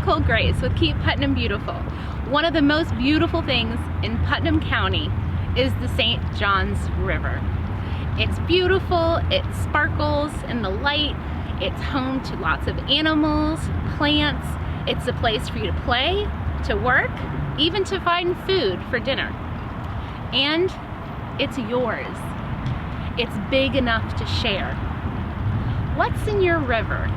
Nicole Grace with Keep Putnam Beautiful. One of the most beautiful things in Putnam County is the St. Johns River. It's beautiful, it sparkles in the light, it's home to lots of animals, plants, it's a place for you to play, to work, even to find food for dinner. And it's yours. It's big enough to share. What's in your river?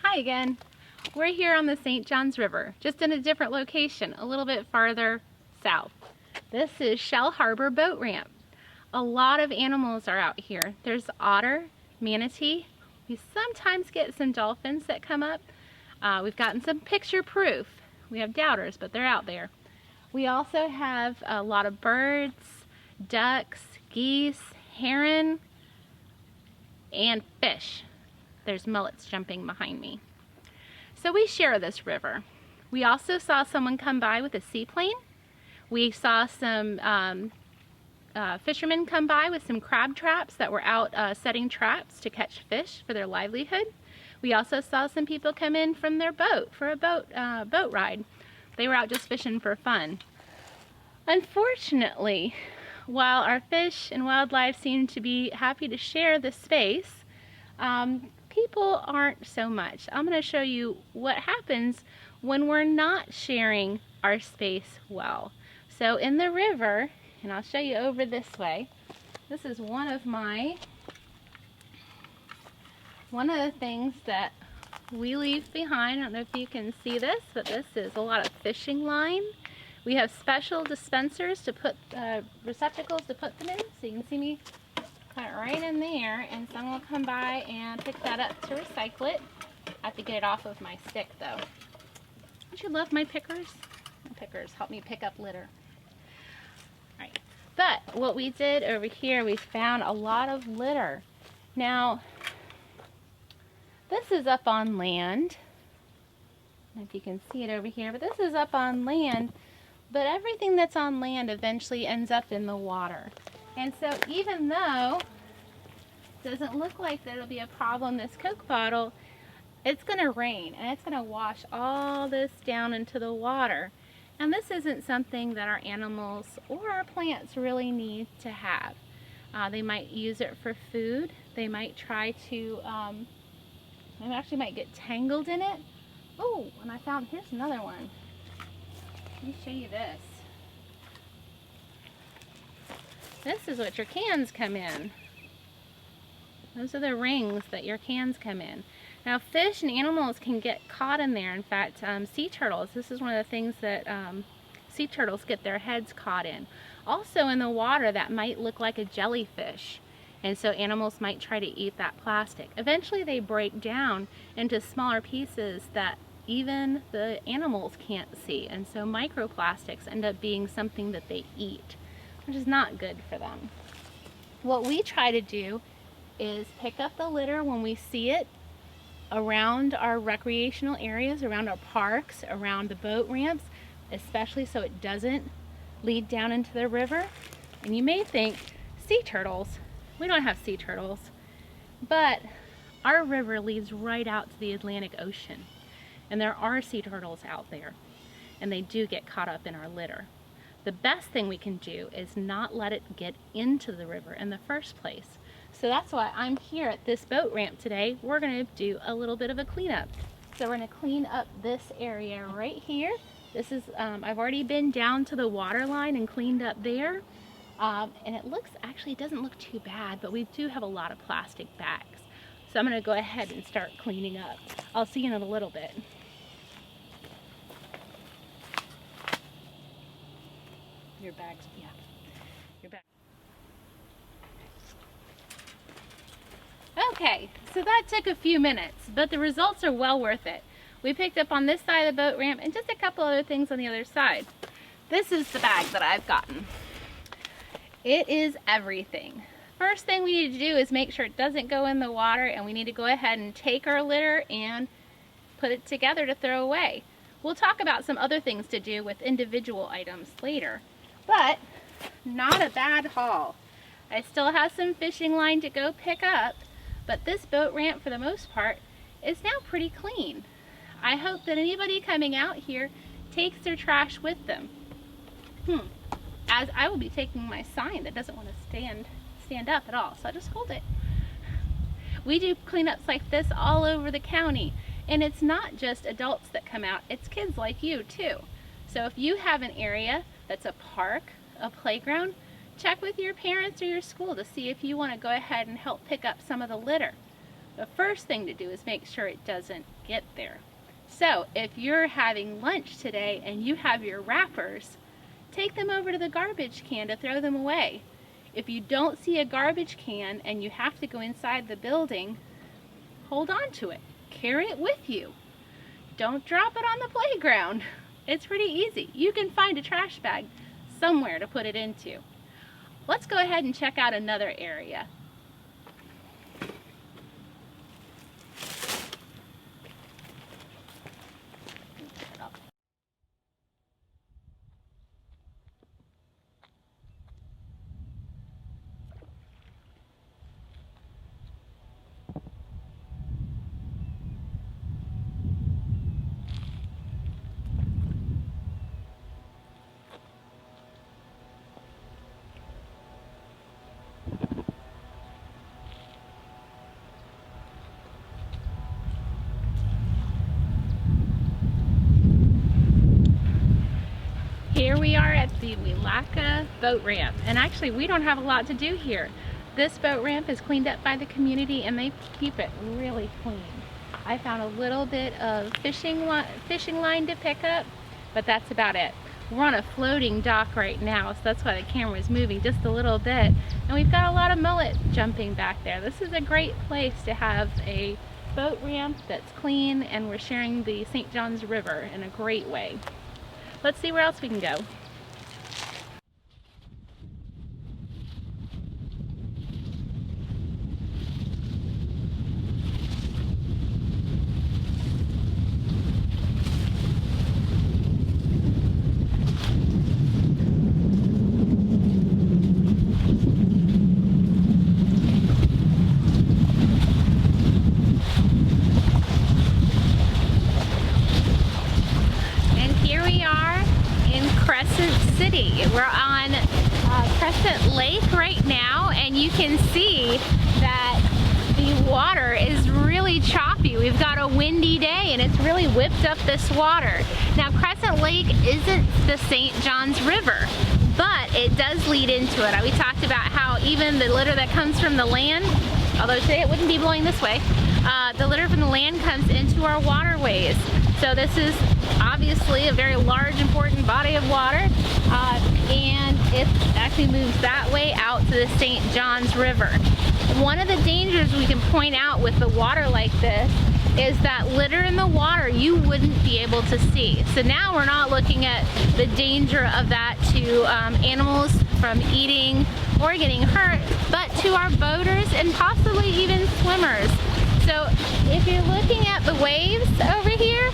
Hi again. We're here on the St. Johns River, just in a different location, a little bit farther south. This is Shell Harbor Boat Ramp. A lot of animals are out here. There's otter, manatee. We sometimes get some dolphins that come up. We've gotten some picture proof. We have doubters, but they're out there. We also have a lot of birds, ducks, geese, heron, and fish. There's mullets jumping behind me. So we share this river. We also saw someone come by with a seaplane. We saw some fishermen come by with some crab traps that were out setting traps to catch fish for their livelihood. We also saw some people come in from their boat for a boat ride. They were out just fishing for fun. Unfortunately, while our fish and wildlife seem to be happy to share this space, people aren't so much. I'm going to show you what happens when we're not sharing our space well. So in the river, and I'll show you over this way, this is one of the things that we leave behind. I don't know if you can see this, but this is a lot of fishing line. We have special dispensers to put receptacles to put them in, so you can see me put it right in there, and someone will come by and pick that up to recycle it. I have to get it off of my stick though. Don't you love my pickers? My pickers help me pick up litter. Alright, but what we did over here, we found a lot of litter. Now, this is up on land. I don't know if you can see it over here, but this is up on land. But everything that's on land eventually ends up in the water. And so even though it doesn't look like there'll be a problem, this Coke bottle, it's going to rain and it's going to wash all this down into the water. And this isn't something that our animals or our plants really need to have. They might use it for food. They might try to, they actually might get tangled in it. Oh, and I found, here's another one. Let me show you this. This is what your cans come in. Those are the rings that your cans come in. Now fish and animals can get caught in there. In fact, sea turtles, this is one of the things that sea turtles get their heads caught in. Also in the water, that might look like a jellyfish. And so animals might try to eat that plastic. Eventually they break down into smaller pieces that even the animals can't see. And so microplastics end up being something that they eat, which is not good for them. What we try to do is pick up the litter when we see it around our recreational areas, around our parks, around the boat ramps, especially so it doesn't lead down into the river. And you may think, sea turtles. We don't have sea turtles, but our river leads right out to the Atlantic Ocean, and there are sea turtles out there, and they do get caught up in our litter. The best thing we can do is not let it get into the river in the first place. So that's why I'm here at this boat ramp today. We're going to do a little bit of a cleanup. So we're going to clean up this area right here. This is, I've already been down to the water line and cleaned up there. And it looks, actually it doesn't look too bad, but we do have a lot of plastic bags. So I'm going to go ahead and start cleaning up. I'll see you in a little bit. Your bags, yeah. Your bag. Okay, so that took a few minutes, but the results are well worth it. We picked up on this side of the boat ramp and just a couple other things on the other side. This is the bag that I've gotten. It is everything. First thing we need to do is make sure it doesn't go in the water, and we need to go ahead and take our litter and put it together to throw away. We'll talk about some other things to do with individual items later, but not a bad haul. I still have some fishing line to go pick up, but this boat ramp for the most part is now pretty clean. I hope that anybody coming out here takes their trash with them. As I will be taking my sign that doesn't want to stand up at all, so I just hold it. We do cleanups like this all over the county, and it's not just adults that come out, it's kids like you too. So if you have an area that's a park, a playground, check with your parents or your school to see if you want to go ahead and help pick up some of the litter. The first thing to do is make sure it doesn't get there. So if you're having lunch today and you have your wrappers, take them over to the garbage can to throw them away. If you don't see a garbage can and you have to go inside the building, hold on to it. Carry it with you. Don't drop it on the playground. It's pretty easy. You can find a trash bag somewhere to put it into. Let's go ahead and check out another area. Here we are at the Welaka boat ramp, and actually we don't have a lot to do here. This boat ramp is cleaned up by the community and they keep it really clean. I found a little bit of fishing line to pick up, but that's about it. We're on a floating dock right now, so that's why the camera is moving just a little bit. And we've got a lot of mullet jumping back there. This is a great place to have a boat ramp that's clean, and we're sharing the St. Johns River in a great way. Let's see where else we can go. We're on Crescent Lake right now, and you can see that the water is really choppy. We've got a windy day and it's really whipped up this water. Now, Crescent Lake isn't the St. Johns River, but it does lead into it. We talked about how even the litter that comes from the land, although today it wouldn't be blowing this way, the litter from the land comes into our waterways. So this is obviously a very large, important body of water, and it actually moves that way out to the St. Johns River. One of the dangers we can point out with the water like this is that litter in the water you wouldn't be able to see. So now we're not looking at the danger of that to animals from eating or getting hurt, but to our boaters and possibly even swimmers. So if you're looking at the waves over here,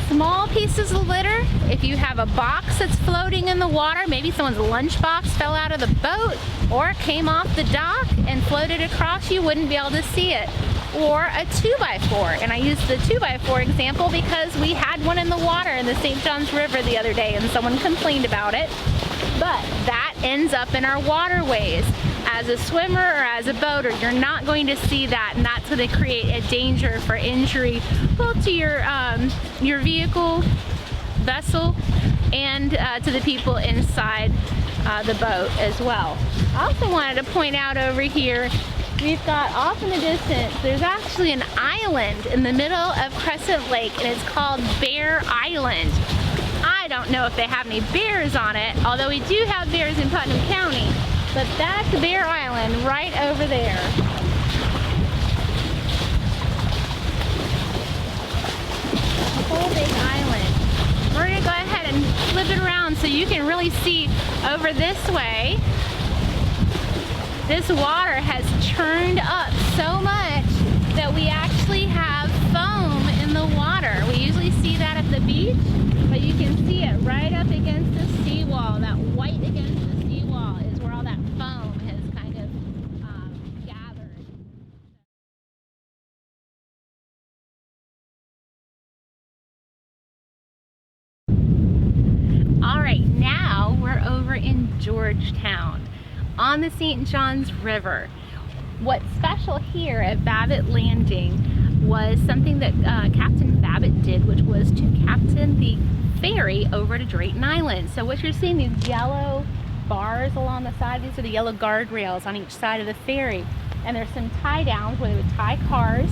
small pieces of litter, if you have a box that's floating in the water, maybe someone's lunchbox fell out of the boat or came off the dock and floated across, you wouldn't be able to see it. Or a 2x4, and I used the 2x4 example because we had one in the water in the St. Johns River the other day and someone complained about it. But that ends up in our waterways. As a swimmer or as a boater, you're not going to see that, and that's going to create a danger for injury both to your vehicle, vessel, and to the people inside the boat as well. I also wanted to point out over here, we've got off in the distance, there's actually an island in the middle of Crescent Lake, and it's called Bear Island. I don't know if they have any bears on it, although we do have bears in Putnam County, but that's Bear Island right over there. A whole big island. We're gonna go ahead and flip it around so you can really see over this way. This water has churned up so much that we actually have foam in the water. We usually see that at the beach, but you can see it right up against the seawall. That white against the seawall is where all that foam has kind of gathered. All right, now we're over in Georgetown on the St. Johns River. What's special here at Babbitt Landing was something that Captain Babbitt did, which was to captain the ferry over to Drayton Island. So what you're seeing, these yellow bars along the side, these are the yellow guardrails on each side of the ferry. And there's some tie downs where they would tie cars.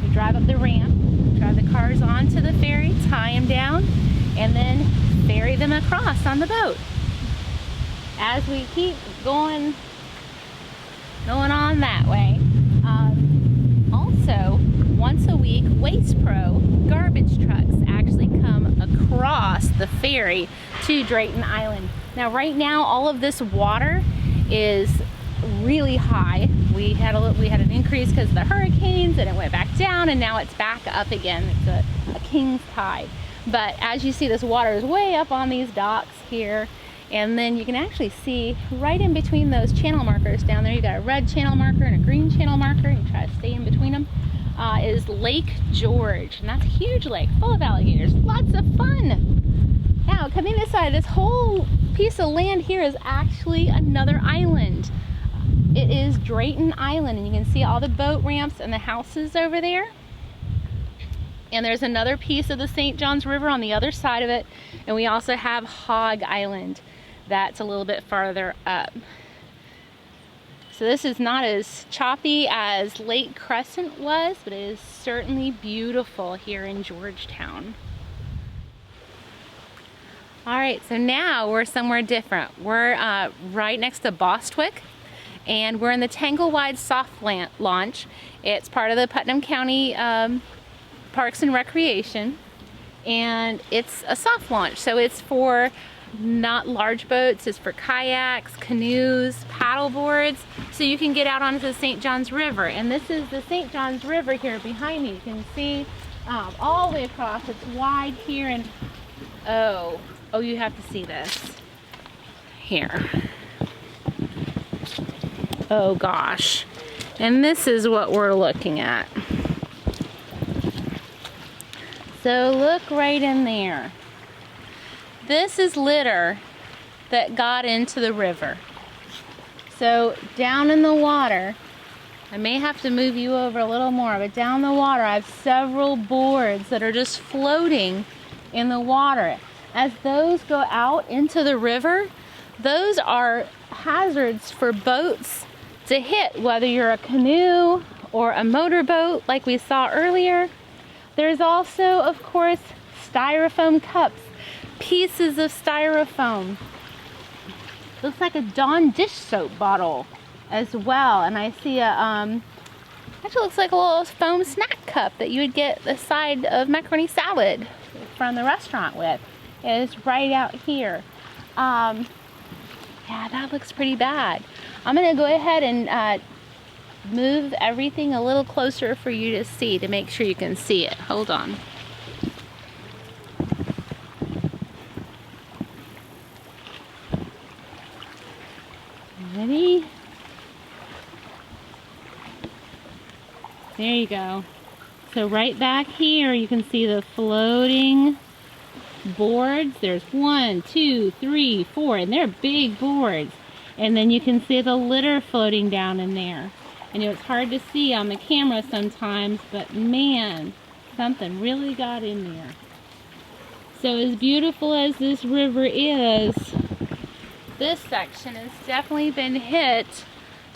You drive up the ramp, drive the cars onto the ferry, tie them down, and then ferry them across on the boat. As we keep going on that way. Also, once a week, Waste Pro garbage trucks actually come across the ferry to Drayton Island. Now, right now, all of this water is really high. We had an increase because of the hurricanes, and it went back down, and now it's back up again. It's a king's tide. But as you see, this water is way up on these docks here. And then you can actually see right in between those channel markers down there, you got a red channel marker and a green channel marker, and you try to stay in between them, is Lake George. And that's a huge lake full of alligators. Lots of fun. Now, coming this side, this whole piece of land here is actually another island. It is Drayton Island, and you can see all the boat ramps and the houses over there. And there's another piece of the St. Johns River on the other side of it. And we also have Hog Island. That's a little bit farther up. So this is not as choppy as Lake Crescent was, but it is certainly beautiful here in Georgetown. All right, so now we're somewhere different. We're right next to Bostwick, and we're in the Tanglewide Soft Launch. It's part of the Putnam County Parks and Recreation, and it's a soft launch, so it's for not large boats. It's for kayaks, canoes, paddle boards, so you can get out onto the St. Johns River. And this is the St. Johns River here behind me. You can see all the way across. It's wide here, and oh, you have to see this here. Oh gosh, and this is what we're looking at. So look right in there. This is litter that got into the river. So down in the water, I may have to move you over a little more, but down the water I have several boards that are just floating in the water. As those go out into the river, those are hazards for boats to hit, whether you're a canoe or a motorboat like we saw earlier. There's also, of course, styrofoam cups, pieces of styrofoam. Looks like a Dawn dish soap bottle as well. And I see a, actually looks like a little foam snack cup that you would get the side of macaroni salad from the restaurant with. It is right out here. Yeah, that looks pretty bad. I'm gonna go ahead and move everything a little closer for you to see, to make sure you can see it. Hold on. Ready? There you go. So right back here you can see the floating boards. There's 1, 2, 3, 4, and they're big boards. And then you can see the litter floating down in there. I know it's hard to see on the camera sometimes, but man, something really got in there. So as beautiful as this river is, this section has definitely been hit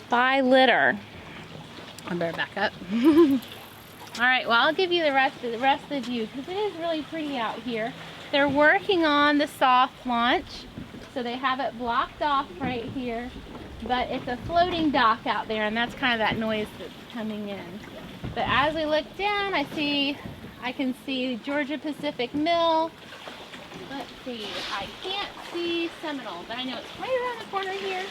by litter. I better back up. All right, well, I'll give you the rest of the view, because it is really pretty out here. They're working on the soft launch, so they have it blocked off right here, but it's a floating dock out there, and that's kind of that noise that's coming in. But as we look down, I can see Georgia Pacific Mill. Let's see, I can't see Seminole, but I know it's right around the corner here.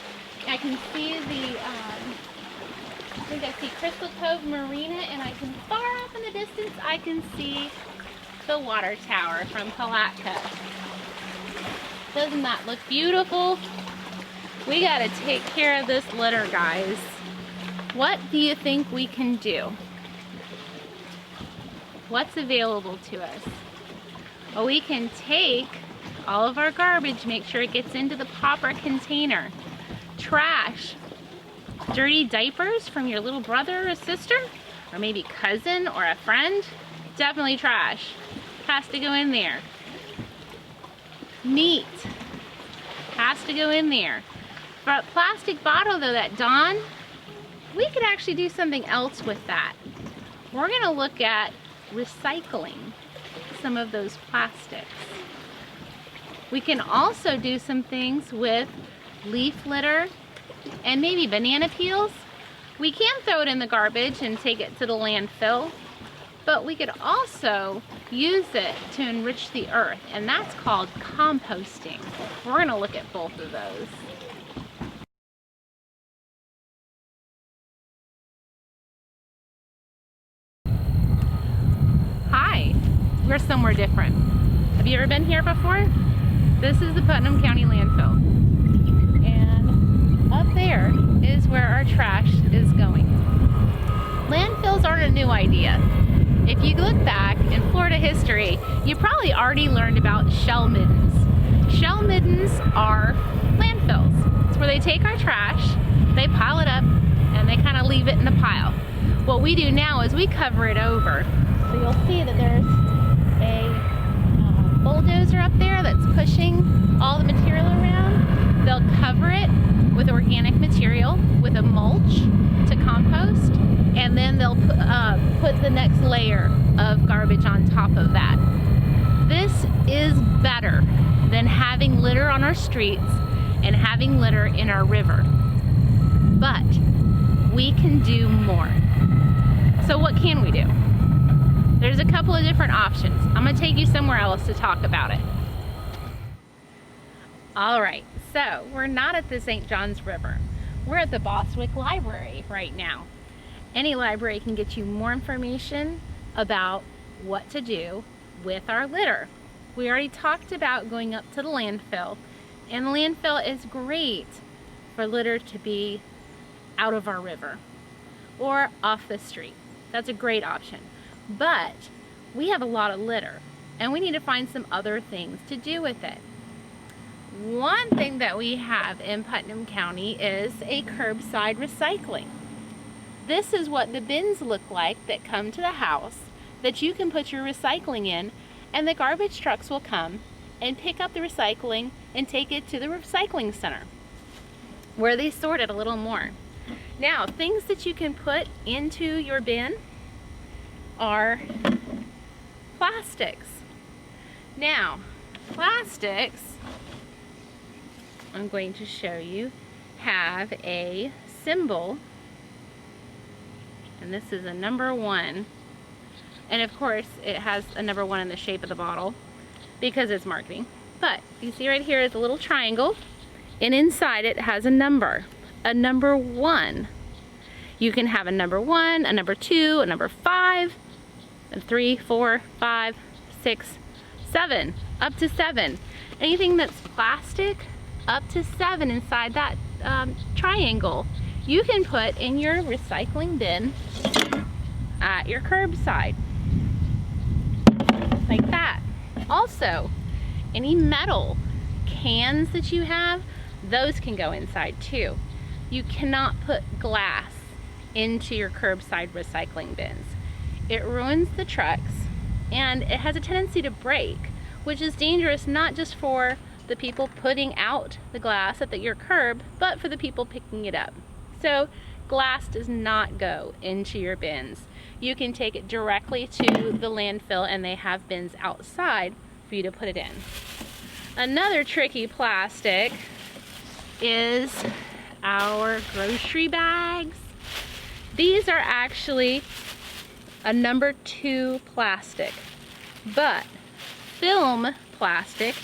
I can see the, I think I see Crystal Cove Marina, and I can, far off in the distance, I can see the water tower from Palatka. Doesn't that look beautiful? We gotta take care of this litter, guys. What do you think we can do? What's available to us? Well, we can take all of our garbage, make sure it gets into the proper container. Trash, dirty diapers from your little brother or sister, or maybe cousin or a friend, definitely trash. Has to go in there. Meat has to go in there. For a plastic bottle though, that Dawn, we could actually do something else with that. We're gonna look at recycling some of those plastics. We can also do some things with leaf litter and maybe banana peels. We can throw it in the garbage and take it to the landfill, but we could also use it to enrich the earth, and that's called composting. We're gonna look at both of those. Hi, we're somewhere different. Have you ever been here before? This is the Putnam County Landfill. And up there is where our trash is going. Landfills aren't a new idea. If you look back in Florida history, you probably already learned about shell middens. Shell middens are landfills. It's where they take our trash, they pile it up, and they kind of leave it in a pile. What we do now is we cover it over. So you'll see that there's a bulldozer up there that's pushing all the material around. They'll cover it with organic material, with a mulch to compost, and then they'll put the next layer of garbage on top of that. This is better than having litter on our streets and having litter in our river. But we can do more. So what can we do? There's a couple of different options. I'm gonna take you somewhere else to talk about it. All right, so we're not at the St. Johns River. We're at the Bostwick Library right now. Any library can get you more information about what to do with our litter. We already talked about going up to the landfill, and the landfill is great for litter to be out of our river or off the street. That's a great option. But we have a lot of litter and we need to find some other things to do with it. One thing that we have in Putnam County is a curbside recycling. This is what the bins look like that come to the house that you can put your recycling in, and the garbage trucks will come and pick up the recycling and take it to the recycling center where they sort it a little more. Now, things that you can put into your bin are plastics. Now, plastics, I'm going to show you, have a symbol, and this is a number 1. And of course, it has a number 1 in the shape of the bottle because it's marketing. But you see right here is a little triangle, and inside it has a number 1. You can have a number 1, a number 2, a number 5, and 3, 4, 5, 6, 7, up to 7. Anything that's plastic, up to 7 inside that triangle, you can put in your recycling bin at your curbside, like that. Also, any metal cans that you have, those can go inside too. You cannot put glass into your curbside recycling bins. It ruins the trucks and it has a tendency to break, which is dangerous not just for the people putting out the glass at your curb, but for the people picking it up. So glass does not go into your bins. You can take it directly to the landfill, and they have bins outside for you to put it in. Another tricky plastic is our grocery bags. These are actually a number 2 plastic, but film plastic,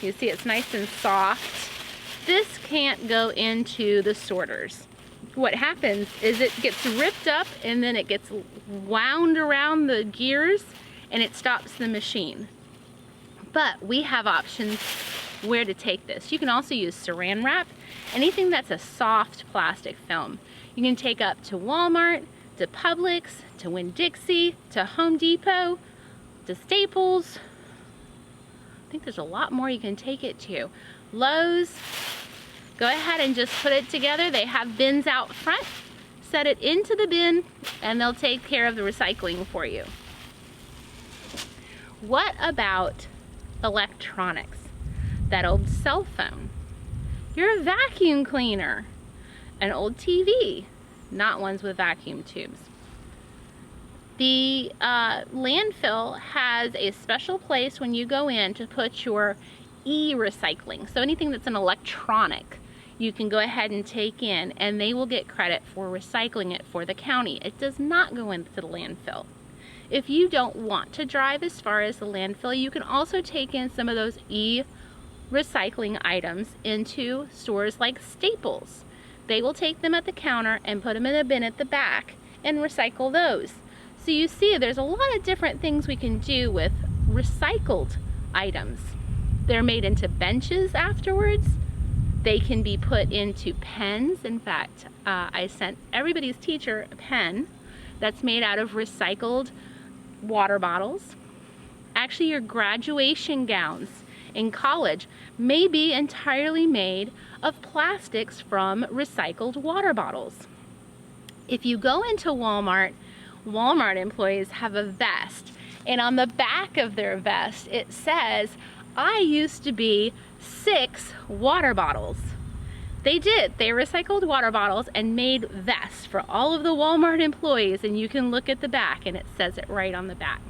you see it's nice and soft. This can't go into the sorters. What happens is it gets ripped up and then it gets wound around the gears and it stops the machine. But we have options where to take this. You can also use saran wrap, anything that's a soft plastic film. You can take up to Walmart, to Publix, to Winn-Dixie, to Home Depot, to Staples. I think there's a lot more you can take it to. Lowe's. Go ahead and just put it together. They have bins out front. Set it into the bin and they'll take care of the recycling for you. What about electronics? That old cell phone, your vacuum cleaner, an old TV, not ones with vacuum tubes. The landfill has a special place when you go in to put your e-recycling. So anything that's an electronic, you can go ahead and take in, and they will get credit for recycling it for the county. It does not go into the landfill. If you don't want to drive as far as the landfill, you can also take in some of those e-recycling items into stores like Staples. They will take them at the counter and put them in a bin at the back and recycle those. So you see, there's a lot of different things we can do with recycled items. They're made into benches afterwards. They can be put into pens. In fact, I sent everybody's teacher a pen that's made out of recycled water bottles. Actually, your graduation gowns in college may be entirely made of plastics from recycled water bottles. If you go into Walmart, Walmart employees have a vest, and on the back of their vest it says, "I used to be 6 water bottles." They did. They recycled water bottles and made vests for all of the Walmart employees, and you can look at the back and it says it right on the back.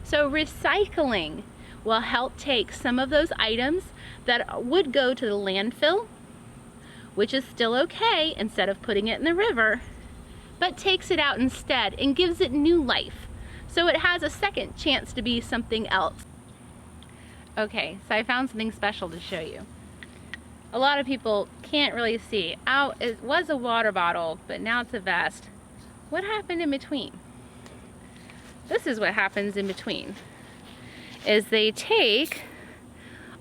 So recycling, will help take some of those items that would go to the landfill, which is still okay instead of putting it in the river, but takes it out instead and gives it new life. So it has a second chance to be something else. Okay, so I found something special to show you. A lot of people can't really see. It was a water bottle, but now it's a vest. What happened in between? This is what happens in between. Is they take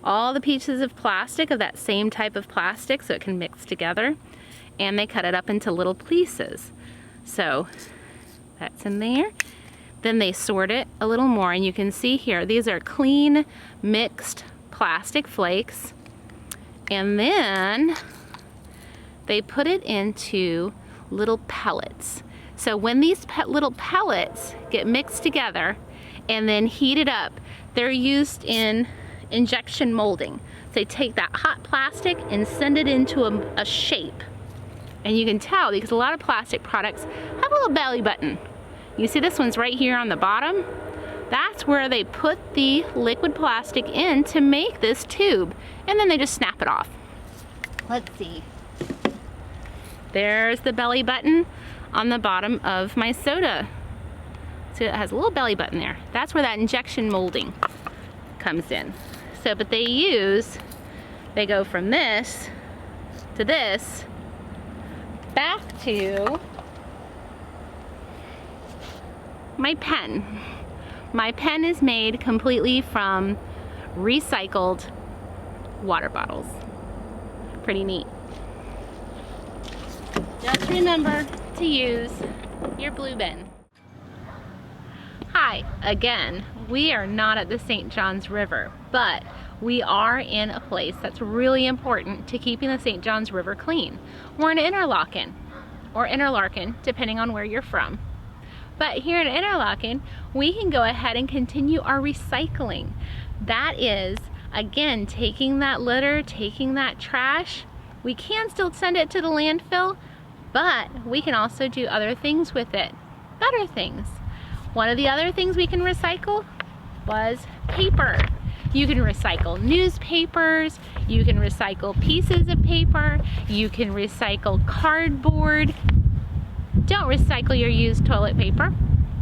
all the pieces of plastic, of that same type of plastic, so it can mix together, and they cut it up into little pieces. So that's in there. Then they sort it a little more, and you can see here, these are clean mixed plastic flakes. And then they put it into little pellets. So when these little pellets get mixed together and then heated up, they're used in injection molding. So they take that hot plastic and send it into a shape. And you can tell because a lot of plastic products have a little belly button. You see this one's right here on the bottom? That's where they put the liquid plastic in to make this tube, and then they just snap it off. Let's see. There's the belly button on the bottom of my soda. So it has a little belly button there. That's where that injection molding comes in. So, but they go from this to this, back to my pen. My pen is made completely from recycled water bottles. Pretty neat. Just remember to use your blue bin. Hi, again, we are not at the St. Johns River, but we are in a place that's really important to keeping the St. Johns River clean. We're in Interlachen, or Interlachen, depending on where you're from. But here in Interlachen, we can go ahead and continue our recycling. That is, again, taking that litter, taking that trash. We can still send it to the landfill, but we can also do other things with it, better things. One of the other things we can recycle was paper. You can recycle newspapers, you can recycle pieces of paper, you can recycle cardboard. Don't recycle your used toilet paper.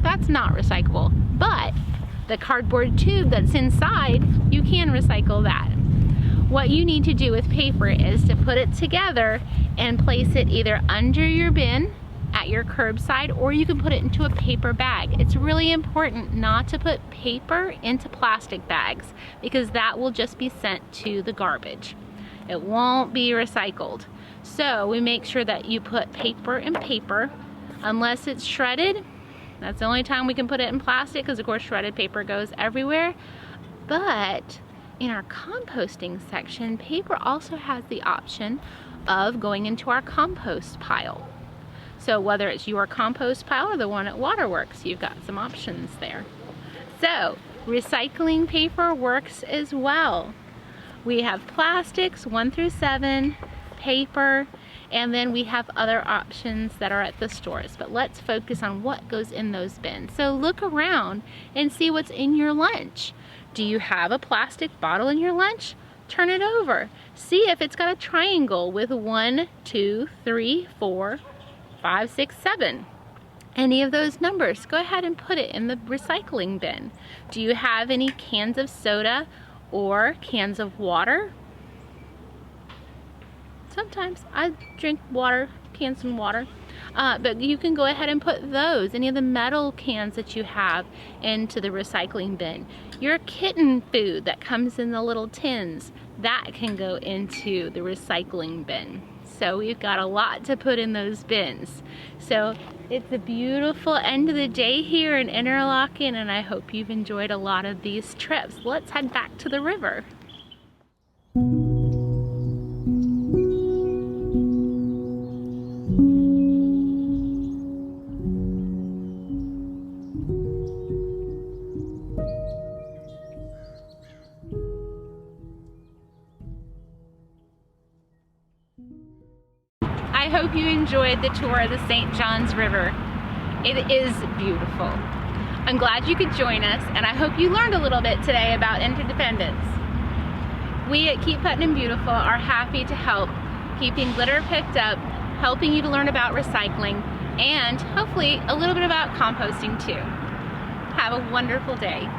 That's not recyclable. But the cardboard tube that's inside, you can recycle that. What you need to do with paper is to put it together and place it either under your bin at your curbside, or you can put it into a paper bag. It's really important not to put paper into plastic bags because that will just be sent to the garbage. It won't be recycled. So we make sure that you put paper in paper, unless it's shredded. That's the only time we can put it in plastic because of course shredded paper goes everywhere. But in our composting section, paper also has the option of going into our compost pile. So whether it's your compost pile or the one at Waterworks, you've got some options there. So recycling paper works as well. We have plastics 1 through 7, paper, and then we have other options that are at the stores. But let's focus on what goes in those bins. So look around and see what's in your lunch. Do you have a plastic bottle in your lunch? Turn it over. See if it's got a triangle with 1, 2, 3, 4, 5, 6, 7. Any of those numbers, go ahead and put it in the recycling bin. Do you have any cans of soda or cans of water? Sometimes I drink water, cans of water, but you can go ahead and put those, any of the metal cans that you have, into the recycling bin. Your kitten food that comes in the little tins, that can go into the recycling bin. So we've got a lot to put in those bins. So it's a beautiful end of the day here in Interlachen, and I hope you've enjoyed a lot of these trips. Let's head back to the river. I hope you enjoyed the tour of the St. Johns River. It is beautiful. I'm glad you could join us, and I hope you learned a little bit today about interdependence. We at Keep Putnam Beautiful are happy to help keeping litter picked up, helping you to learn about recycling, and hopefully a little bit about composting too. Have a wonderful day.